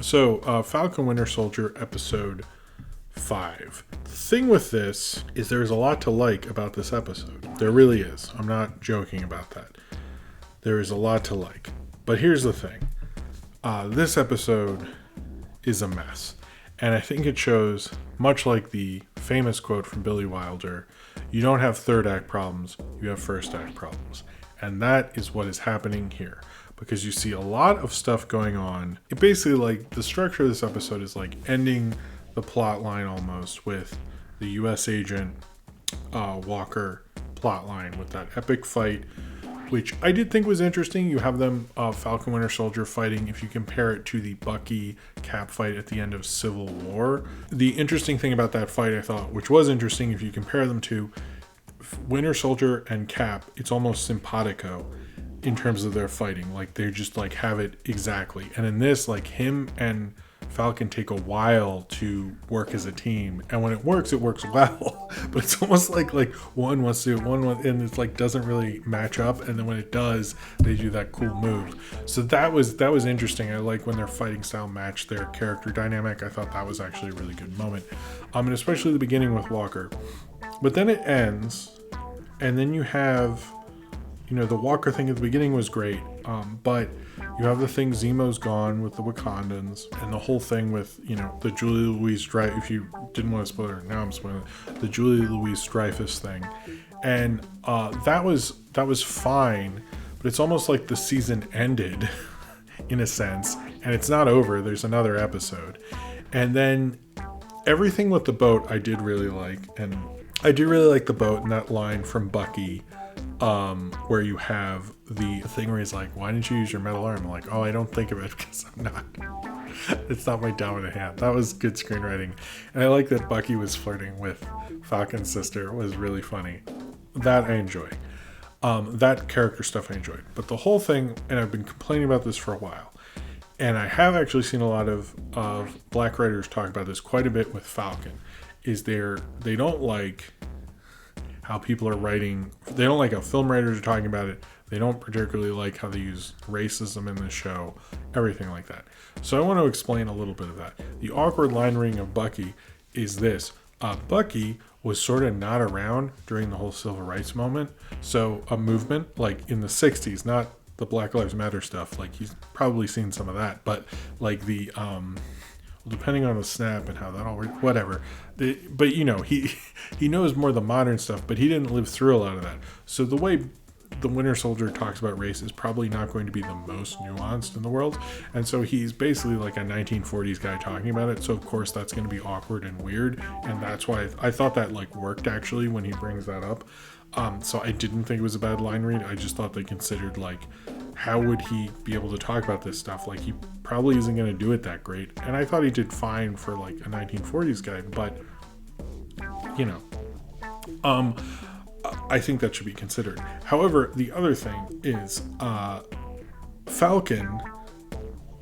So, Falcon Winter Soldier episode 5. The thing with this is there's a lot to like about this episode. There really is. I'm not joking about that. There is a lot to like. But here's the thing. This episode is a mess. And I think it shows, much like the famous quote from Billy Wilder, you don't have third act problems, you have first act problems. And that is what is happening here. Because you see a lot of stuff going on. It basically, like, the structure of this episode is like ending the plot line almost with the U.S. agent Walker plot line with that epic fight, which I did think was interesting. You have them, Falcon Winter Soldier fighting, if you compare it to the Bucky Cap fight at the end of Civil War. The interesting thing about that fight, I thought, which was interesting if you compare them to Winter Soldier and Cap, it's almost simpatico in terms of their fighting. Like, they just like have it exactly. And in this, like, him and Falcon take a while to work as a team, and when it works well. But it's almost like one wants to, and it's like doesn't really match up, and then when it does, they do that cool move. So that was interesting. I like when their fighting style matched their character dynamic. I thought that was actually a really good moment, and especially the beginning with Walker. But then it ends, and then you have, the Walker thing at the beginning was great, but you have the thing Zemo's gone with the Wakandans, and the whole thing with, the Julie Louis-Dreyfus, if you didn't want to spoil it, now I'm spoiling it, the Julie Louis-Dreyfus thing. And that was fine, but it's almost like the season ended, in a sense, and it's not over, there's another episode. And then everything with the boat I did really like, and I do really like the boat and that line from Bucky, where you have the thing where he's like, why didn't you use your metal arm? I'm like, I don't think of it because it's not my dominant hand. That was good screenwriting. And I like that Bucky was flirting with Falcon's sister. It was really funny. That I enjoy. That character stuff I enjoyed. But the whole thing, and I've been complaining about this for a while, and I have actually seen a lot of black writers talk about this quite a bit with Falcon, is they don't like how people are writing. They don't like how film writers are talking about it. They don't particularly like how they use racism in the show, everything like that. So I want to explain a little bit of that. The awkward line reading of Bucky is this. Bucky was sort of not around during the whole civil rights moment. So a movement like in the 60s, not the Black Lives Matter stuff. Like, he's probably seen some of that, but like the, depending on the snap and how that all works, whatever. But he knows more of the modern stuff, but he didn't live through a lot of that. So the way the Winter Soldier talks about race is probably not going to be the most nuanced in the world. And so he's basically like a 1940s guy talking about it. So of course that's going to be awkward and weird. And that's why I thought that like worked actually when he brings that up. So I didn't think it was a bad line read. I just thought they considered like, how would he be able to talk about this stuff? Like, he probably isn't going to do it that great. And I thought he did fine for like a 1940s guy, but I think that should be considered. However, the other thing is Falcon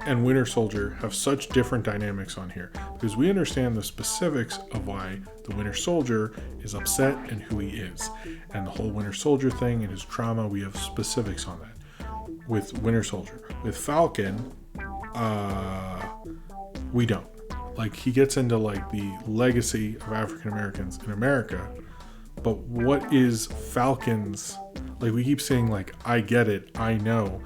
and Winter Soldier have such different dynamics on here, because we understand the specifics of why the Winter Soldier is upset and who he is, and the whole Winter Soldier thing and his trauma. We have specifics on that with Winter Soldier. With Falcon, we don't. Like, he gets into like the legacy of African Americans in America, but what is Falcon's, like, we keep saying like, I get it, I know.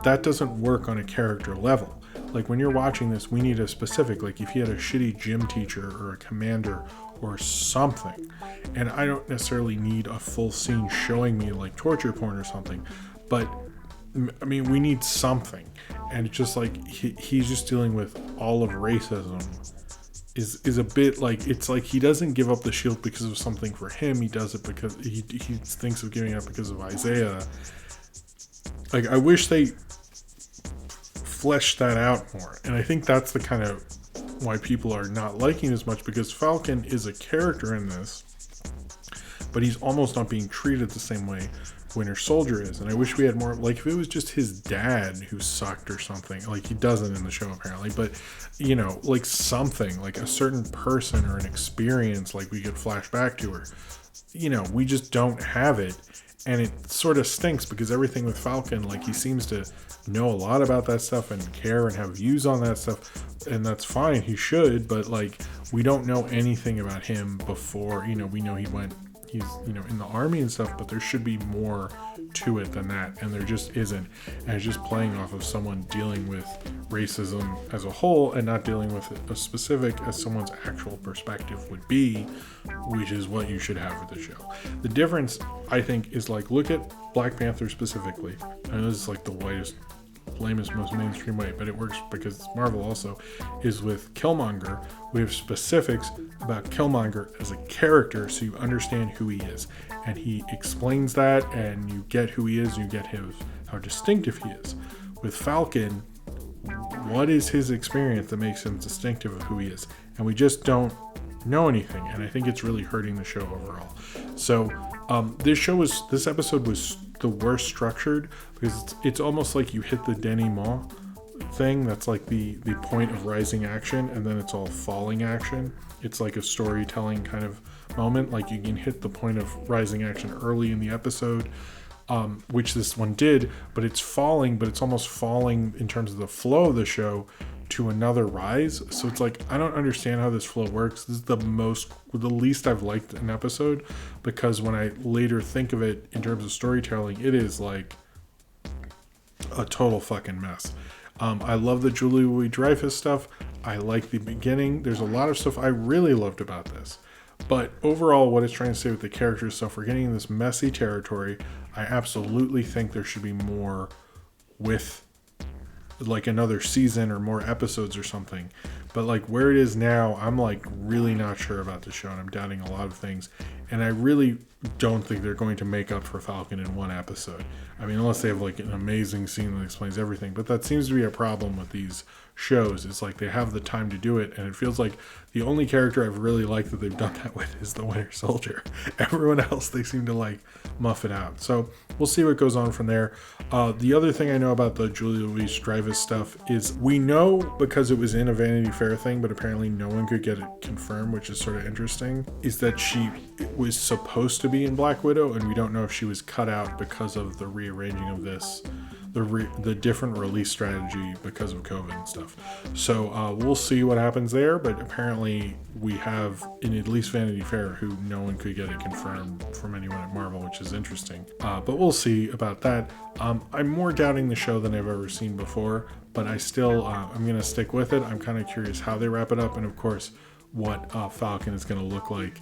That doesn't work on a character level. Like, when you're watching this, we need a specific, like, if he had a shitty gym teacher or a commander or something, and I don't necessarily need a full scene showing me like torture porn or something, but I mean, we need something. And it's just like he's just dealing with all of racism is a bit like, it's like he doesn't give up the shield because of something for him. He does it because he thinks of giving up because of Isaiah. Like, I wish they fleshed that out more. And I think that's the kind of why people are not liking as much, because Falcon is a character in this, but he's almost not being treated the same way Winter Soldier is. And I wish we had more, like, if it was just his dad who sucked or something, like he doesn't in the show apparently, but like something, like a certain person or an experience like we could flash back to, or we just don't have it. And it sort of stinks because everything with Falcon, like, he seems to know a lot about that stuff and care and have views on that stuff, and that's fine, he should, but like, we don't know anything about him before. We know he's in the army and stuff, but there should be more to it than that, and there just isn't. And it's just playing off of someone dealing with racism as a whole and not dealing with it as specific as someone's actual perspective would be, which is what you should have with the show. The difference, I think, is like, look at Black Panther specifically. I know this is like the whitest, lamest, most mainstream way, but it works because it's Marvel also, is with Killmonger. We have specifics about Killmonger as a character, so you understand who he is, and he explains that, and you get who he is, you get how distinctive he is. With Falcon, what is his experience that makes him distinctive of who he is? And we just don't know anything, and I think it's really hurting the show overall. So this episode was the worst structured because it's almost like you hit the denouement thing. That's like the point of rising action, and then it's all falling action. It's like a storytelling kind of moment. Like, you can hit the point of rising action early in the episode, which this one did, but it's falling, but it's almost falling in terms of the flow of the show to another rise. So it's like, I don't understand how this flow works. This is the least I've liked an episode, because when I later think of it in terms of storytelling, it is like a total fucking mess. I love the Julia Louis-Dreyfus stuff. I like the beginning. There's a lot of stuff I really loved about this. But overall, what it's trying to say with the character stuff, we're getting in this messy territory. I absolutely think there should be more with, like, another season or more episodes or something. But like, where it is now, I'm like really not sure about the show, and I'm doubting a lot of things. And I really don't think they're going to make up for Falcon in one episode. I mean, unless they have like an amazing scene that explains everything. But that seems to be a problem with these shows. It's like they have the time to do it, and it feels like the only character I've really liked that they've done that with is the Winter Soldier. Everyone else, they seem to like muff it out. So we'll see what goes on from there. The other thing I know about the Julia Louis-Dreyfus stuff is, we know because it was in a Vanity Fair thing, but apparently no one could get it confirmed, which is sort of interesting, is that she was supposed to be in Black Widow, and we don't know if she was cut out because of the rearranging of this, the different release strategy because of COVID and stuff. So we'll see what happens there, but apparently we have in at least Vanity Fair who no one could get it confirmed from anyone at Marvel, which is interesting. But we'll see about that. I'm more doubting the show than I've ever seen before, but I still, I'm going to stick with it. I'm kind of curious how they wrap it up, and of course what Falcon is going to look like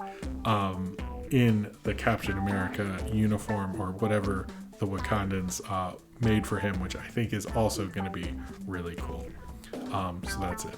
in the Captain America uniform, or whatever the Wakandans made for him, which I think is also going to be really cool. So that's it.